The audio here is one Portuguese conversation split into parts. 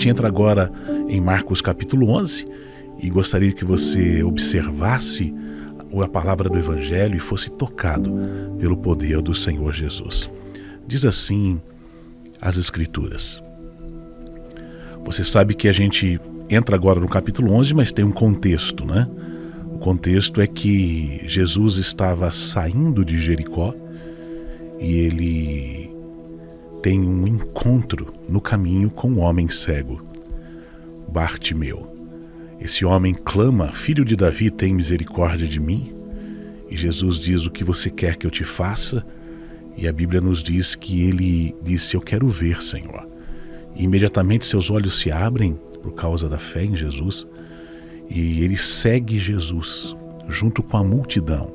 gente entra agora em Marcos capítulo 11 e gostaria que você observasse a palavra do Evangelho e fosse tocado pelo poder do Senhor Jesus. Diz assim as Escrituras. Você sabe que a gente entra agora no capítulo 11, mas tem um contexto, né? O contexto é que Jesus estava saindo de Jericó e ele tem um encontro no caminho com um homem cego, Bartimeu. Esse homem clama: Filho de Davi, tem misericórdia de mim? E Jesus diz: o que você quer que eu te faça? E a Bíblia nos diz que ele disse: eu quero ver, Senhor. E imediatamente seus olhos se abrem por causa da fé em Jesus e ele segue Jesus junto com a multidão.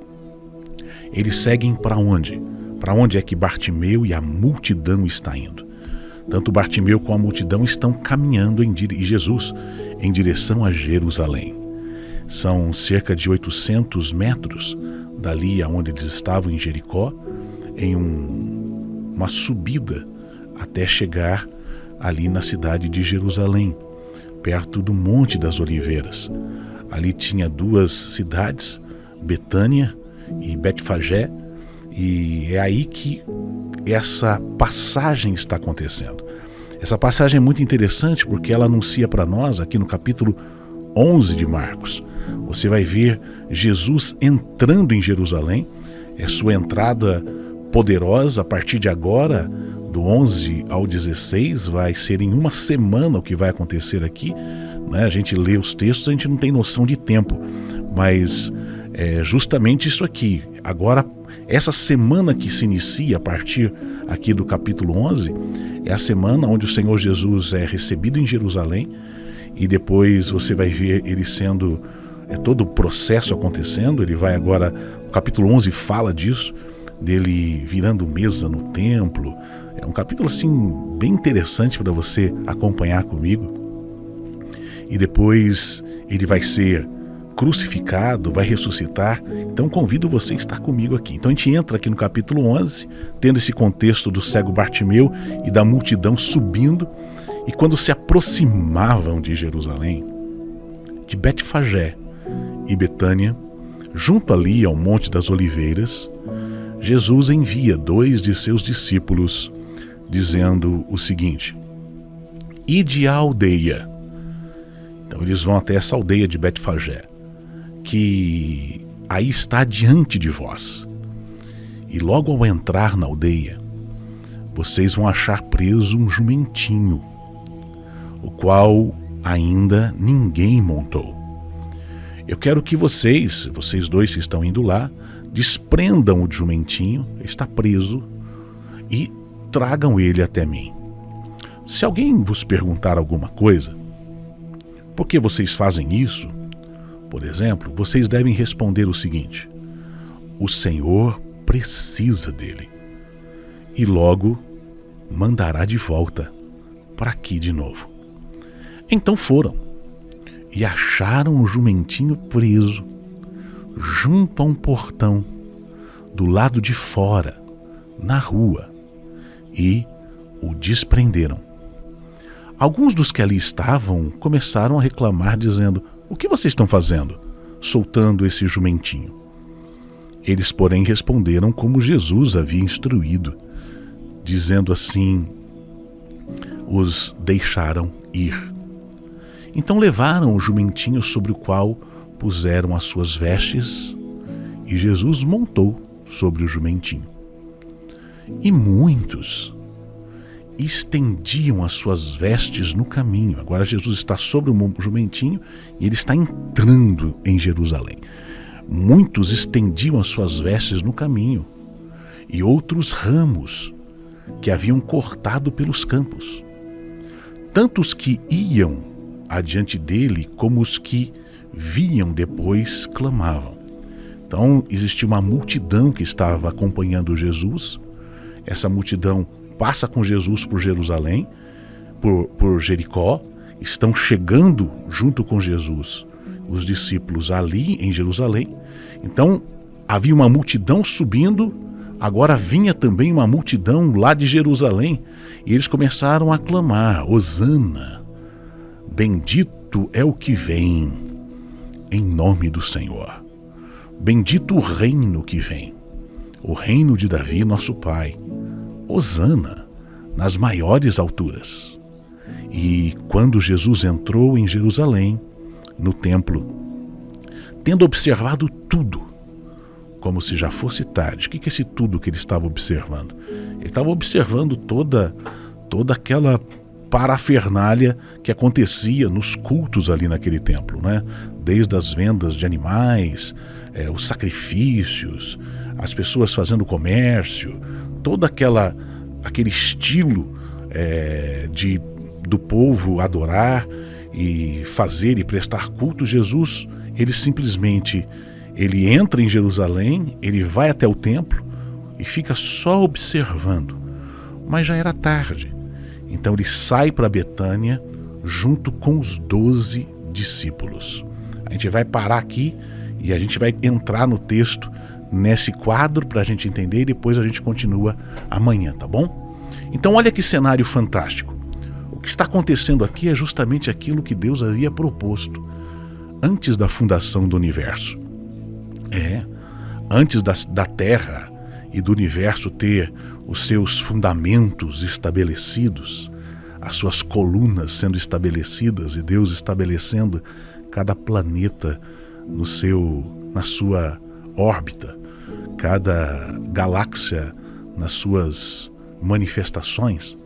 Eles seguem para onde? Para onde é que Bartimeu e a multidão está indo? Tanto Bartimeu como a multidão estão caminhando e Jesus em direção a Jerusalém. São cerca de 800 metros dali aonde eles estavam em Jericó, em uma subida até chegar ali na cidade de Jerusalém, perto do Monte das Oliveiras. Ali tinha duas cidades, Betânia e Betfagé, e é aí que essa passagem está acontecendo. Essa passagem é muito interessante porque ela anuncia para nós, aqui no capítulo 11 de Marcos, você vai ver Jesus entrando em Jerusalém. É sua entrada poderosa. A partir de agora, do 11 ao 16, vai ser em uma semana o que vai acontecer aqui, né? A gente lê os textos, a gente não tem noção de tempo, mas é justamente isso aqui. Agora, essa semana que se inicia a partir aqui do capítulo 11, é a semana onde o Senhor Jesus é recebido em Jerusalém, e depois você vai ver ele sendo, todo o processo acontecendo. Ele vai agora, o capítulo 11 fala disso, dele virando mesa no templo. É um capítulo assim bem interessante para você acompanhar comigo. E depois ele vai ser crucificado, vai ressuscitar. Então convido você a estar comigo aqui. Então a gente entra aqui no capítulo 11, tendo esse contexto do cego Bartimeu e da multidão subindo. E quando se aproximavam de Jerusalém, de Betfagé e Betânia, junto ali ao Monte das Oliveiras, Jesus envia 2 de seus discípulos, dizendo o seguinte: ide à aldeia. Então eles vão até essa aldeia de Betfagé, que aí está diante de vós. E logo ao entrar na aldeia, vocês vão achar preso um jumentinho, o qual ainda ninguém montou. Eu quero que vocês 2 que estão indo lá, desprendam o jumentinho, está preso, e tragam ele até mim. Se alguém vos perguntar alguma coisa, por que vocês fazem isso? Por exemplo, vocês devem responder o seguinte: o Senhor precisa dele, e logo mandará de volta para aqui de novo. Então foram e acharam o jumentinho preso junto a um portão do lado de fora, na rua, e o desprenderam. Alguns dos que ali estavam começaram a reclamar, dizendo: o que vocês estão fazendo, soltando esse jumentinho? Eles, porém, responderam como Jesus havia instruído, dizendo assim: os deixaram ir. Então levaram o jumentinho, sobre o qual puseram as suas vestes, e Jesus montou sobre o jumentinho. E muitos estendiam as suas vestes no caminho. Agora Jesus está sobre o jumentinho e ele está entrando em Jerusalém. Muitos estendiam as suas vestes no caminho, e outros ramos que haviam cortado pelos campos. Tanto os que iam adiante dele, como os que viam depois, clamavam. Então existia uma multidão que estava acompanhando Jesus. Essa multidão passa com Jesus por Jerusalém, por Jericó. Estão chegando junto com Jesus os discípulos ali em Jerusalém. Então havia uma multidão subindo, agora vinha também uma multidão lá de Jerusalém, e eles começaram a clamar: Hosana, Bendito é o que vem, em nome do Senhor. Bendito o reino que vem, o reino de Davi, nosso pai. Hosana nas maiores alturas. E quando Jesus entrou em Jerusalém, no templo, tendo observado tudo, como se já fosse tarde. O que é esse tudo que ele estava observando? Ele estava observando toda aquela parafernália que acontecia nos cultos ali naquele templo, né? Desde as vendas de animais, os sacrifícios, as pessoas fazendo comércio, todo aquele estilo do povo adorar e fazer e prestar culto. Jesus, ele simplesmente entra em Jerusalém, ele vai até o templo e fica só observando. Mas já era tarde. Então ele sai para Betânia junto com os 12 discípulos. A gente vai parar aqui e a gente vai entrar no texto, nesse quadro, para a gente entender, e depois a gente continua amanhã, tá bom? Então olha que cenário fantástico. O que está acontecendo aqui é justamente aquilo que Deus havia proposto antes da fundação do universo. Antes da Terra e do universo ter os seus fundamentos estabelecidos, as suas colunas sendo estabelecidas e Deus estabelecendo cada planeta na sua órbita, cada galáxia nas suas manifestações.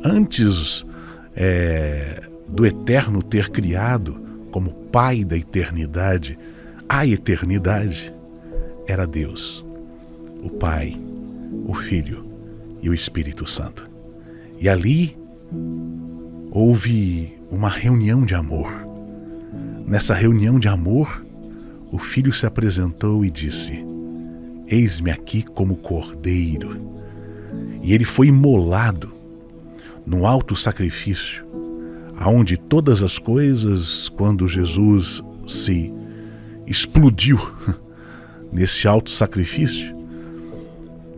Antes do Eterno ter criado como Pai da eternidade, a eternidade, era Deus, o Pai, o Filho e o Espírito Santo. E ali houve uma reunião de amor. Nessa reunião de amor, o Filho se apresentou e disse: eis-me aqui como cordeiro. E ele foi imolado no alto sacrifício, aonde todas as coisas, quando Jesus se explodiu nesse alto sacrifício,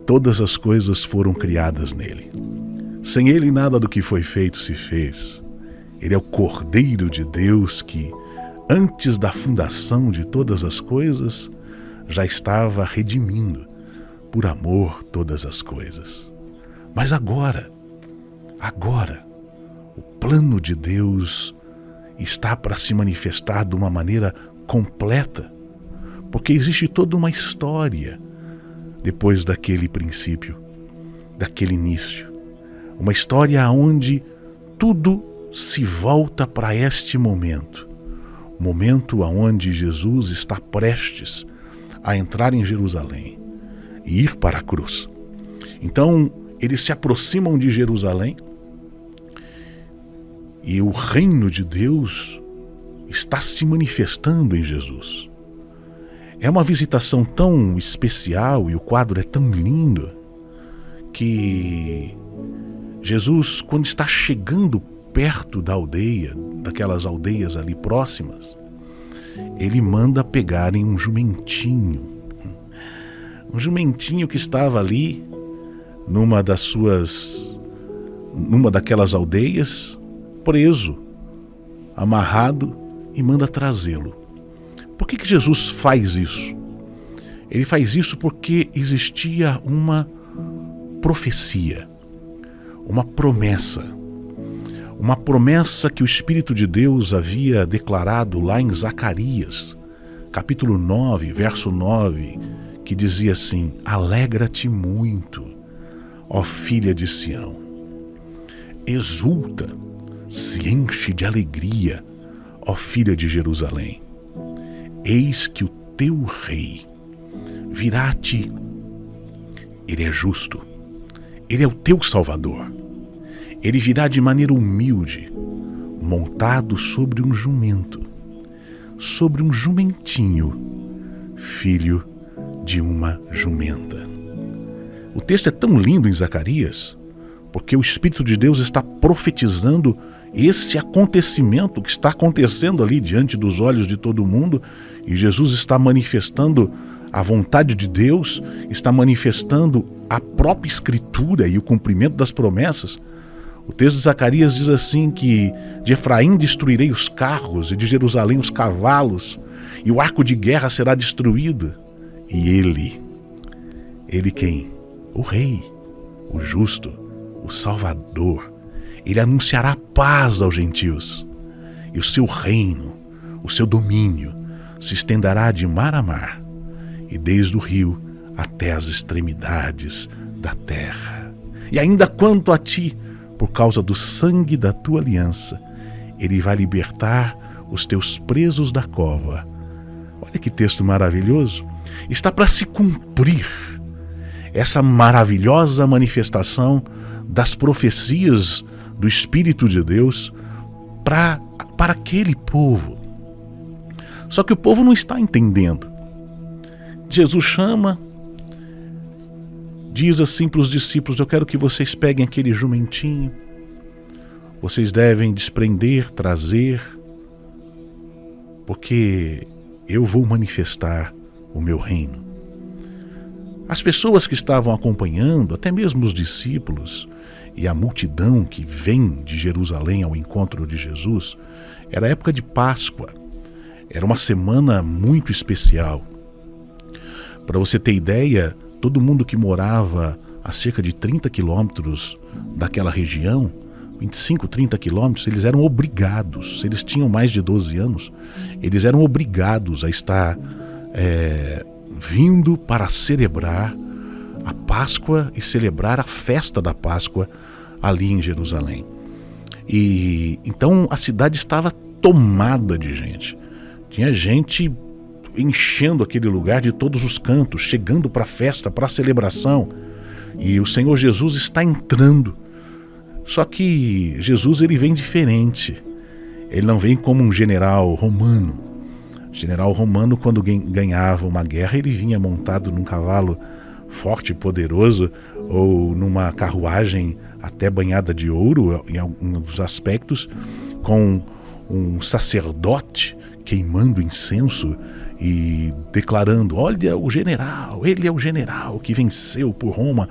todas as coisas foram criadas nele. Sem ele, nada do que foi feito se fez. Ele é o Cordeiro de Deus que, antes da fundação de todas as coisas, já estava redimindo, por amor, todas as coisas. Mas agora, o plano de Deus está para se manifestar de uma maneira completa, porque existe toda uma história depois daquele princípio, daquele início. Uma história onde tudo se volta para este momento onde Jesus está prestes a entrar em Jerusalém e ir para a cruz. Então, eles se aproximam de Jerusalém e o reino de Deus está se manifestando em Jesus. É uma visitação tão especial e o quadro é tão lindo que Jesus, quando está chegando perto da aldeia, daquelas aldeias ali próximas, ele manda pegarem um jumentinho que estava ali numa daquelas aldeias, preso, amarrado, e manda trazê-lo. Por que Jesus faz isso? Ele faz isso porque existia uma profecia, uma promessa que o Espírito de Deus havia declarado lá em Zacarias, capítulo 9, verso 9, que dizia assim: alegra-te muito, ó filha de Sião, exulta, se enche de alegria, ó filha de Jerusalém. Eis que o teu rei virá a ti. Ele é justo, ele é o teu Salvador. Ele virá de maneira humilde, montado sobre um jumento, sobre um jumentinho, filho de uma jumenta. O texto é tão lindo em Zacarias, porque o Espírito de Deus está profetizando esse acontecimento que está acontecendo ali diante dos olhos de todo mundo, e Jesus está manifestando a vontade de Deus, está manifestando a própria Escritura e o cumprimento das promessas. O texto de Zacarias diz assim que de Efraim destruirei os carros e de Jerusalém os cavalos, e o arco de guerra será destruído. E ele quem? O rei, o justo, o Salvador. Ele anunciará paz aos gentios, e o seu reino, o seu domínio, se estenderá de mar a mar, e desde o rio até as extremidades da terra. E ainda quanto a ti, por causa do sangue da tua aliança, ele vai libertar os teus presos da cova. Olha que texto maravilhoso. Está para se cumprir essa maravilhosa manifestação das profecias do Espírito de Deus para aquele povo. Só que o povo não está entendendo. Jesus chama, diz assim para os discípulos: eu quero que vocês peguem aquele jumentinho, vocês devem desprender, trazer, porque eu vou manifestar o meu reino. As pessoas que estavam acompanhando, até mesmo os discípulos e a multidão que vem de Jerusalém ao encontro de Jesus, era época de Páscoa, era uma semana muito especial. Para você ter ideia, todo mundo que morava a cerca de 30 quilômetros daquela região, 25, 30 quilômetros, eles eram obrigados, se eles tinham mais de 12 anos, eles eram obrigados a estar vindo para celebrar a Páscoa e celebrar a festa da Páscoa ali em Jerusalém. E então a cidade estava tomada de gente. Tinha gente enchendo aquele lugar de todos os cantos, chegando para a festa, para a celebração. E o Senhor Jesus está entrando. Só que Jesus, ele vem diferente. Ele não vem como um general romano. O general romano, quando ganhava uma guerra, ele vinha montado num cavalo forte e poderoso, ou numa carruagem até banhada de ouro, em alguns aspectos, com um sacerdote queimando incenso e declarando: olha o general, ele é o general que venceu por Roma.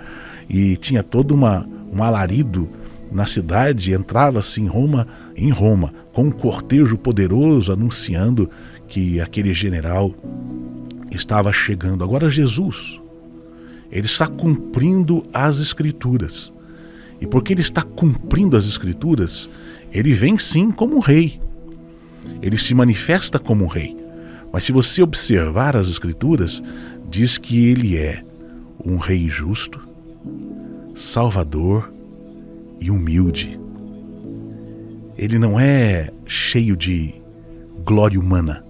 E tinha todo um alarido na cidade, entrava-se em Roma, com um cortejo poderoso anunciando que aquele general estava chegando. Agora Jesus, ele está cumprindo as Escrituras. E porque ele está cumprindo as Escrituras, ele vem sim como um rei. Ele se manifesta como um rei. Mas se você observar as Escrituras, diz que ele é um rei justo, salvador e humilde. Ele não é cheio de glória humana.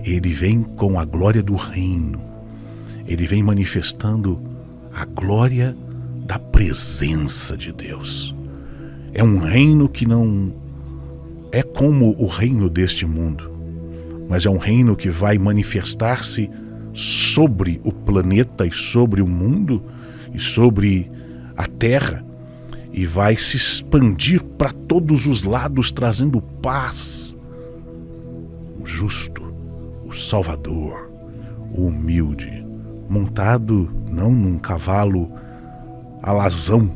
Ele vem com a glória do reino. Ele vem manifestando a glória da presença de Deus. É um reino que não é como o reino deste mundo, mas é um reino que vai manifestar-se sobre o planeta e sobre o mundo e sobre a terra, e vai se expandir para todos os lados, trazendo paz. O justo, o salvador, o humilde, montado não num cavalo alazão,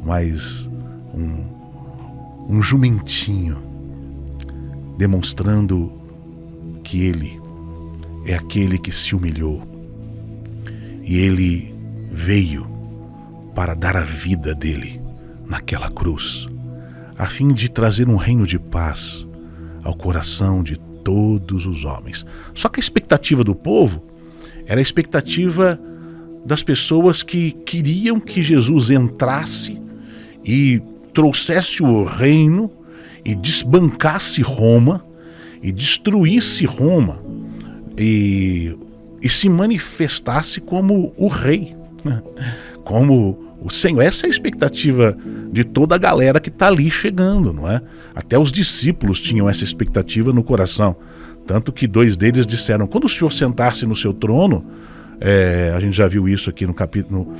mas um jumentinho, demonstrando que ele é aquele que se humilhou e ele veio para dar a vida dele naquela cruz, a fim de trazer um reino de paz ao coração de todos os homens. Só que a expectativa do povo era a expectativa das pessoas que queriam que Jesus entrasse e trouxesse o reino e desbancasse Roma e destruísse Roma e se manifestasse como o rei, como o Senhor. Essa é a expectativa de toda a galera que está ali chegando, não é? Até os discípulos tinham essa expectativa no coração, tanto que 2 deles disseram: quando o Senhor sentar-se no seu trono, a gente já viu isso aqui no capítulo,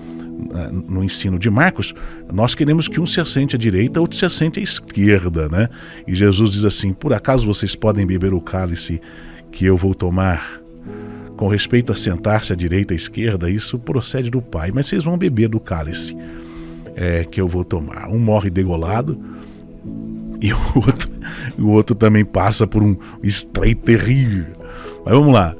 no ensino de Marcos, nós queremos que um se assente à direita, outro se assente à esquerda, né? E Jesus diz assim: por acaso vocês podem beber o cálice que eu vou tomar? Com respeito a sentar-se à direita e à esquerda, isso procede do Pai, mas vocês vão beber do cálice. que eu vou tomar. Um morre degolado e o outro também passa por um estreito terrível. Mas vamos lá.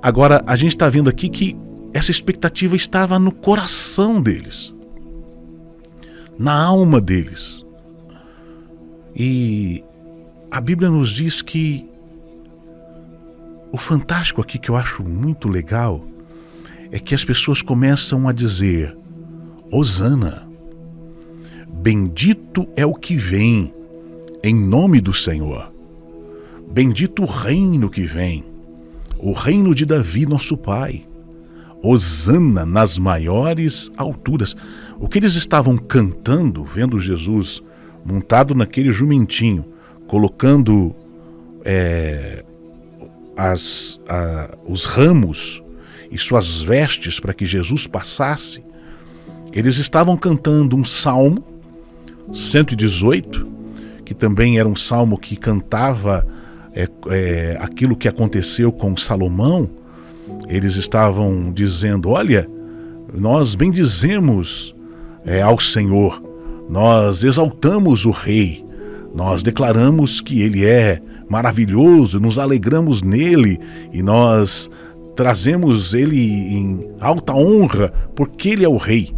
Agora, a gente está vendo aqui que essa expectativa estava no coração deles, na alma deles. E a Bíblia nos diz que o fantástico aqui, que eu acho muito legal, é que as pessoas começam a dizer: Hosana, bendito é o que vem em nome do Senhor. Bendito o reino que vem, o reino de Davi, nosso pai. Hosana nas maiores alturas. O que eles estavam cantando, vendo Jesus montado naquele jumentinho, colocando os ramos e suas vestes para que Jesus passasse, eles estavam cantando um salmo 118, que também era um salmo que cantava aquilo que aconteceu com Salomão. Eles estavam dizendo: olha, nós bendizemos ao Senhor, nós exaltamos o Rei, nós declaramos que Ele é maravilhoso, nos alegramos nele e nós trazemos Ele em alta honra, porque Ele é o Rei.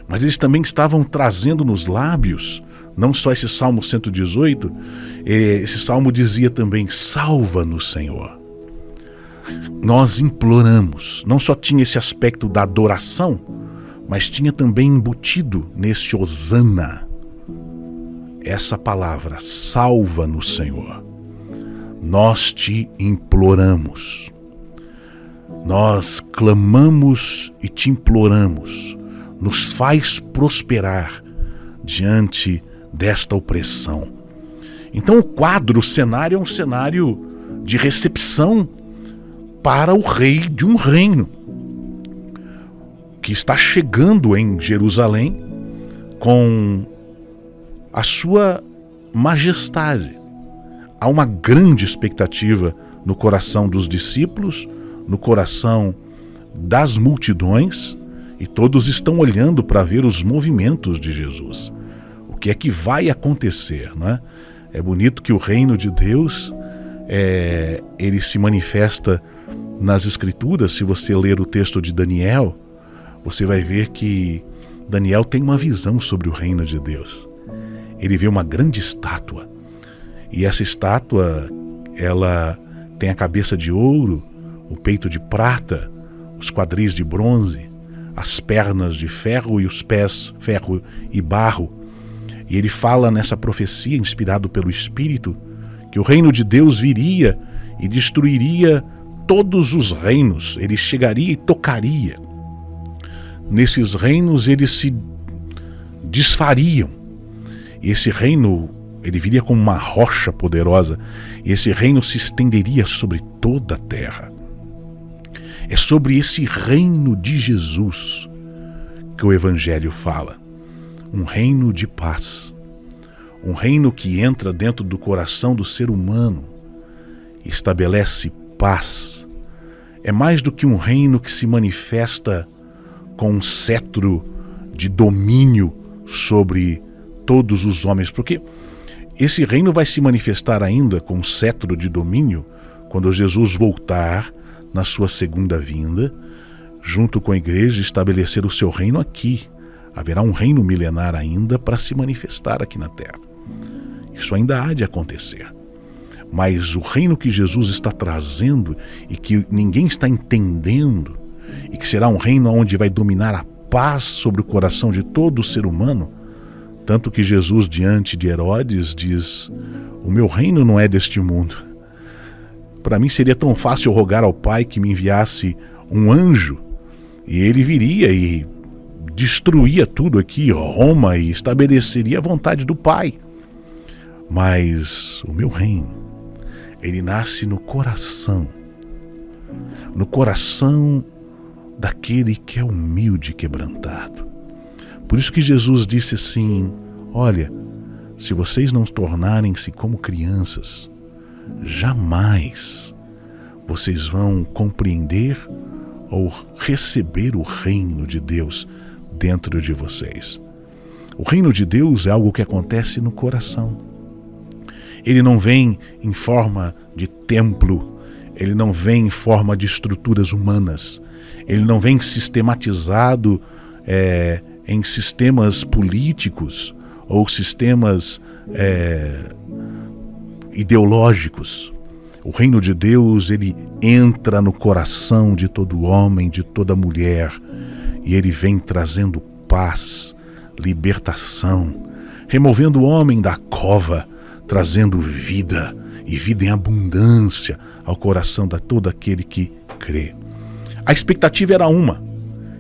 Mas eles também estavam trazendo nos lábios, não só esse Salmo 118, esse Salmo dizia também: salva-nos, Senhor. Nós imploramos. Não só tinha esse aspecto da adoração, mas tinha também embutido neste Hosana essa palavra: salva-nos, Senhor. Nós te imploramos. Nós clamamos e te imploramos. Nos faz prosperar diante desta opressão. Então o cenário é um cenário de recepção para o rei de um reino que está chegando em Jerusalém com a sua majestade. Há uma grande expectativa no coração dos discípulos, no coração das multidões, e todos estão olhando para ver os movimentos de Jesus. O que é que vai acontecer, né? É bonito que o reino de Deus, ele se manifesta nas Escrituras. Se você ler o texto de Daniel, você vai ver que Daniel tem uma visão sobre o reino de Deus. Ele vê uma grande estátua, e essa estátua, ela tem a cabeça de ouro, o peito de prata, os quadris de bronze, as pernas de ferro e os pés ferro e barro. E ele fala nessa profecia, inspirado pelo Espírito, que o reino de Deus viria e destruiria todos os reinos. Ele chegaria e tocaria. Nesses reinos eles se desfariam. E esse reino, ele viria como uma rocha poderosa. E esse reino se estenderia sobre toda a terra. É sobre esse reino de Jesus que o Evangelho fala. Um reino de paz. Um reino que entra dentro do coração do ser humano e estabelece paz. É mais do que um reino que se manifesta com um cetro de domínio sobre todos os homens, porque esse reino vai se manifestar ainda com um cetro de domínio quando Jesus voltar na sua segunda vinda, junto com a igreja, estabelecer o seu reino aqui. Haverá um reino milenar ainda para se manifestar aqui na terra. Isso ainda há de acontecer. Mas o reino que Jesus está trazendo e que ninguém está entendendo, e que será um reino onde vai dominar a paz sobre o coração de todo ser humano, tanto que Jesus, diante de Herodes, diz: o meu reino não é deste mundo. Para mim seria tão fácil rogar ao Pai que me enviasse um anjo, e ele viria e destruía tudo aqui, Roma, e estabeleceria a vontade do Pai. Mas o meu reino, ele nasce no coração daquele que é humilde e quebrantado. Por isso que Jesus disse assim: olha, se vocês não tornarem-se como crianças, jamais vocês vão compreender ou receber o reino de Deus dentro de vocês. O reino de Deus é algo que acontece no coração. Ele não vem em forma de templo, ele não vem em forma de estruturas humanas, ele não vem sistematizado em sistemas políticos ou sistemas ideológicos. O reino de Deus, ele entra no coração de todo homem, de toda mulher, e ele vem trazendo paz, libertação, removendo o homem da cova, trazendo vida, e vida em abundância ao coração de todo aquele que crê. A expectativa era uma,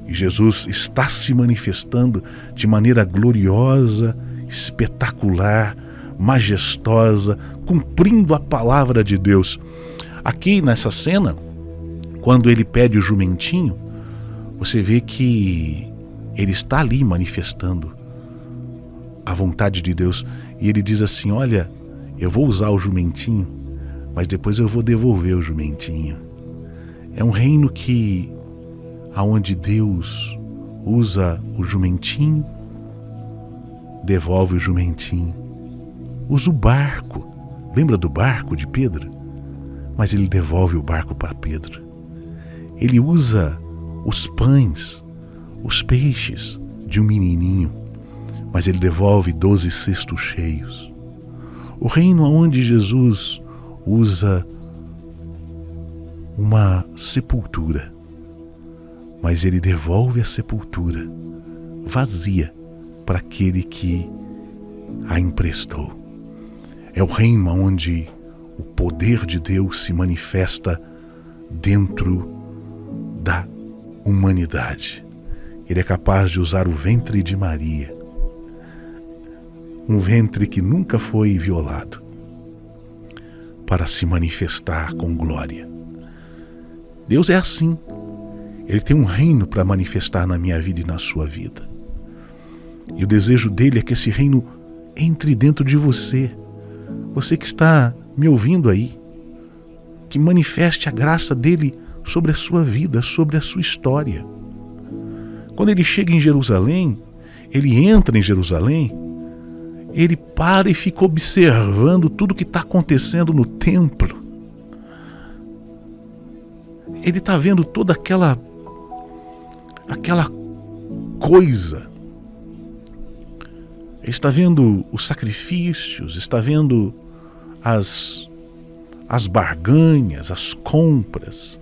e Jesus está se manifestando de maneira gloriosa, espetacular, majestosa, cumprindo a palavra de Deus. Aqui nessa cena, quando ele pede o jumentinho, você vê que ele está ali manifestando a vontade de Deus. E ele diz assim: olha, eu vou usar o jumentinho, mas depois eu vou devolver o jumentinho. É um reino aonde Deus usa o jumentinho, devolve o jumentinho. Usa o barco. Lembra do barco de Pedro? Mas ele devolve o barco para Pedro. Ele usa os pães, os peixes de um menininho, mas ele devolve 12 cestos cheios. O reino onde Jesus usa uma sepultura, mas ele devolve a sepultura vazia para aquele que a emprestou. É o reino onde o poder de Deus se manifesta dentro da humanidade. Ele é capaz de usar o ventre de Maria, um ventre que nunca foi violado, para se manifestar com glória. Deus é assim. Ele tem um reino para manifestar na minha vida e na sua vida. E o desejo dele é que esse reino entre dentro de você. Você que está me ouvindo aí, que manifeste a graça dele sobre a sua vida, sobre a sua história. Quando ele chega em Jerusalém, ele entra em Jerusalém, ele para e fica observando tudo que está acontecendo no templo. Ele está vendo toda aquela coisa. Ele está vendo os sacrifícios, está vendo as barganhas, as compras,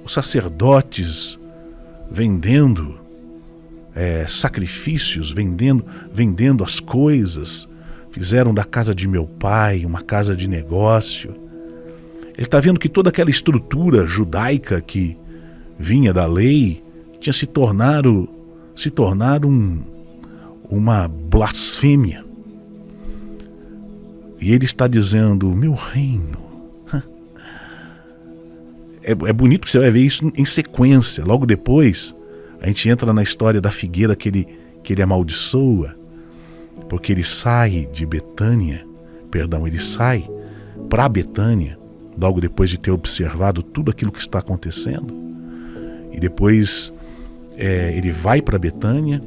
os sacerdotes vendendo sacrifícios, vendendo as coisas. Fizeram da casa de meu pai uma casa de negócio. Ele está vendo que toda aquela estrutura judaica que vinha da lei tinha se tornado uma blasfêmia. E ele está dizendo: o meu reino. É bonito que você vai ver isso em sequência. Logo depois, a gente entra na história da figueira que ele amaldiçoa, porque ele sai de Betânia, ele sai para Betânia, logo depois de ter observado tudo aquilo que está acontecendo. E depois ele vai para Betânia,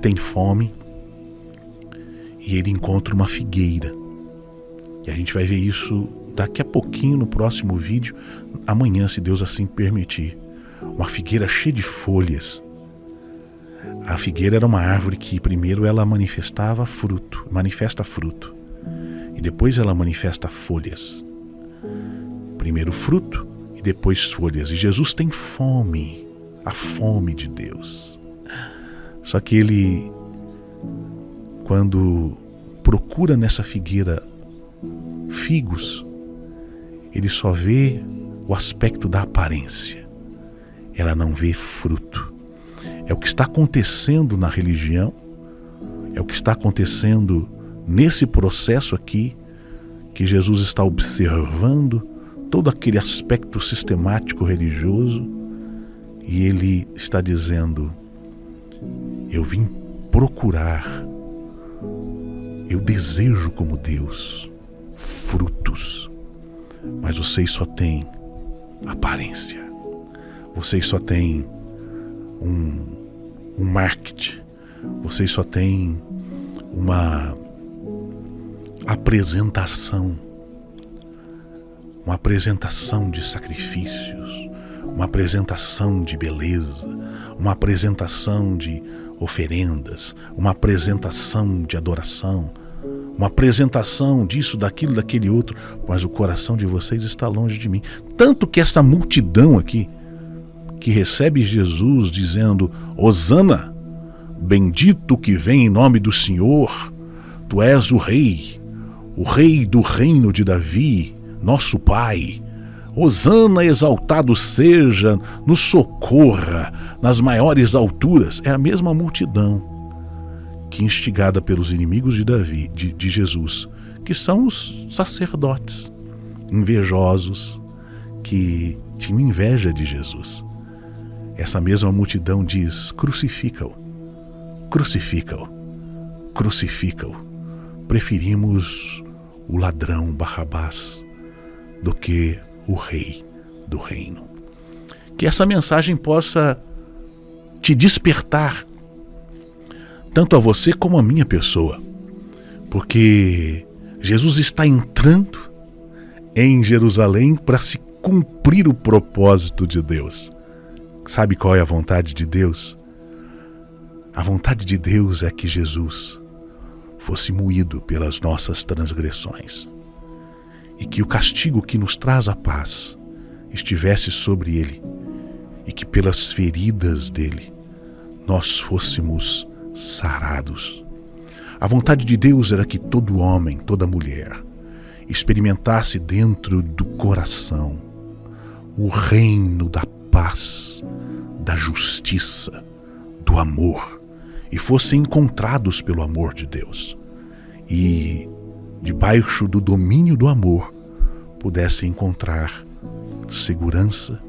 tem fome, e ele encontra uma figueira. E a gente vai ver isso daqui a pouquinho no próximo vídeo, amanhã, se Deus assim permitir. Uma figueira cheia de folhas. A figueira era uma árvore que primeiro ela manifesta fruto, e depois ela manifesta folhas. Primeiro fruto e depois folhas. E Jesus tem fome, a fome de Deus. Só que ele, quando procura nessa figueira figos, ele só vê o aspecto da aparência. Ela não vê fruto. É o que está acontecendo na religião, é o que está acontecendo nesse processo aqui, que Jesus está observando todo aquele aspecto sistemático religioso, e ele está dizendo: eu vim procurar, eu desejo como Deus frutos, mas vocês só têm aparência, vocês só têm um marketing, vocês só têm uma apresentação de sacrifícios, uma apresentação de beleza, uma apresentação de oferendas, uma apresentação de adoração, uma apresentação disso, daquilo, daquele outro, mas o coração de vocês está longe de mim. Tanto que essa multidão aqui, que recebe Jesus dizendo: Hosana, bendito que vem em nome do Senhor, tu és o rei do reino de Davi, nosso Pai. Hosana, exaltado seja, nos socorra nas maiores alturas. É a mesma multidão que, instigada pelos inimigos de Davi, de Jesus, que são os sacerdotes invejosos que tinham inveja de Jesus. Essa mesma multidão diz: crucifica-o, crucifica-o, crucifica-o. Preferimos o ladrão Barrabás do que o rei do reino. Que essa mensagem possa te despertar, tanto a você como a minha pessoa, porque Jesus está entrando em Jerusalém para se cumprir o propósito de Deus. Sabe qual é a vontade de Deus? A vontade de Deus é que Jesus fosse moído pelas nossas transgressões e que o castigo que nos traz a paz estivesse sobre ele e que pelas feridas dele nós fôssemos sarados. A vontade de Deus era que todo homem, toda mulher experimentasse dentro do coração o reino da paz, da justiça, do amor, e fossem encontrados pelo amor de Deus e, debaixo do domínio do amor, pudessem encontrar segurança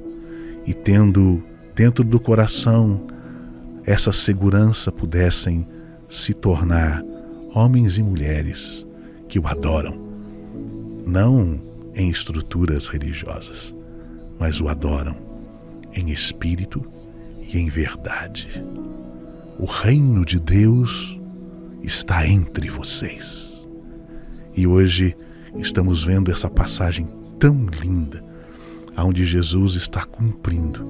e, tendo dentro do coração essa segurança, pudessem se tornar homens e mulheres que o adoram, não em estruturas religiosas, mas o adoram em espírito e em verdade. O reino de Deus está entre vocês. E hoje estamos vendo essa passagem tão linda, onde Jesus está cumprindo.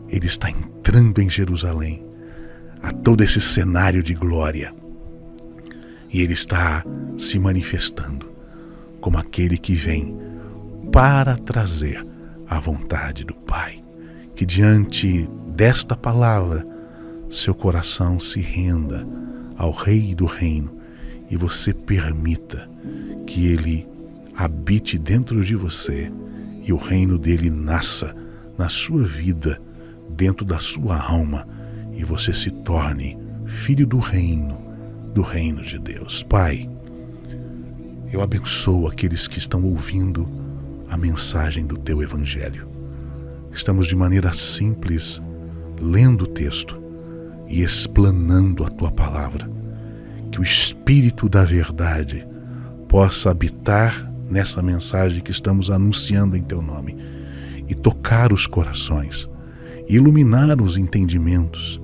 Ele está entrando em Jerusalém, a todo esse cenário de glória. E ele está se manifestando como aquele que vem para trazer a vontade do Pai. Que diante desta palavra, seu coração se renda ao Rei do Reino e você permita que ele habite dentro de você e o reino dele nasça na sua vida, dentro da sua alma, e você se torne filho do reino de Deus. Pai, eu abençoo aqueles que estão ouvindo a mensagem do teu Evangelho. Estamos de maneira simples lendo o texto e explanando a tua palavra. Que o Espírito da verdade possa habitar nessa mensagem que estamos anunciando em teu nome e tocar os corações, iluminar os entendimentos,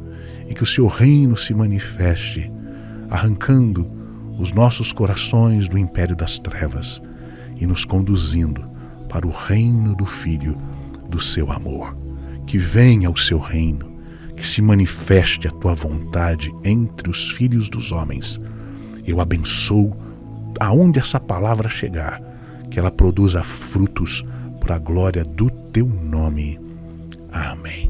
e que o seu reino se manifeste, arrancando os nossos corações do império das trevas e nos conduzindo para o reino do Filho do seu amor. Que venha o seu reino, que se manifeste a tua vontade entre os filhos dos homens. Eu abençoo aonde essa palavra chegar, que ela produza frutos para a glória do teu nome. Amém.